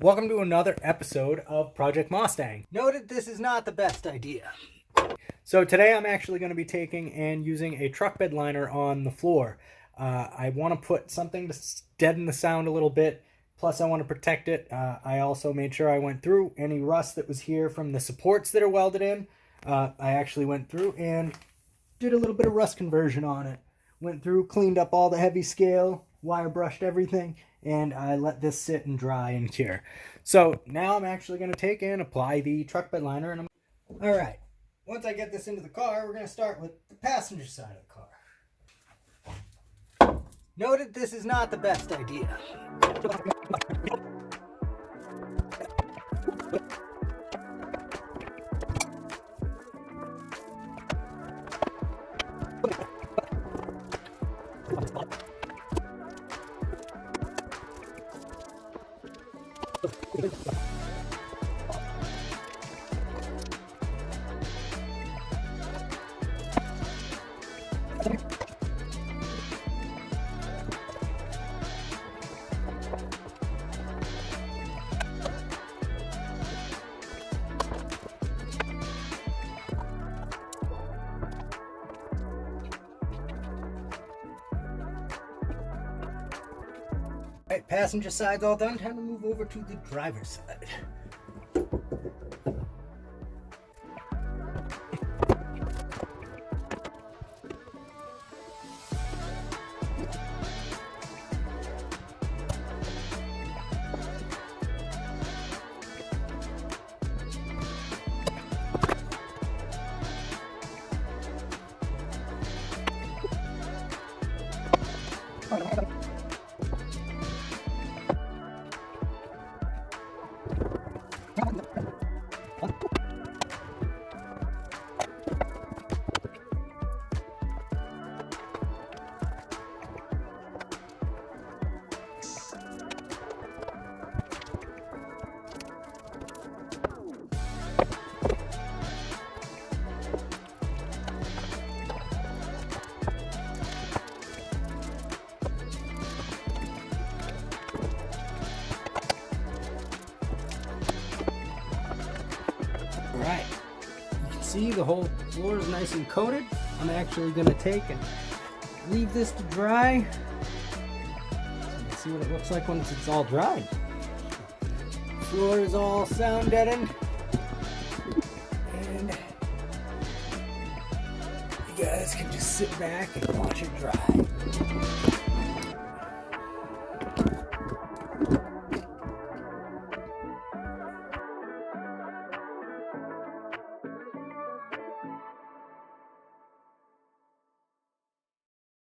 Welcome to another episode of Project Mosstang. Noted this is not the best idea. So today I'm actually going to be taking and using a truck bed liner on the floor. I want to put something to deaden the sound a little bit, plus I want to protect it. I also made sure I went through any rust that was here from the supports that are welded in. I actually went through and did a little bit of rust conversion on it. Went through, cleaned up all the heavy scale, wire brushed everything, and I let this sit and dry and cure. So now I'm actually going to take and apply the truck bed liner. And all right, once I get this into the car, we're going to start with the passenger side of the car. Noted this is not the best idea. Alright, passenger side's all done. Time to move over to the driver's side. Alright, you can see the whole floor is nice and coated. I'm actually going to take and leave this to dry. Let's see what it looks like once it's all dried. Floor is all sound deadened. And you guys can just sit back and watch it dry.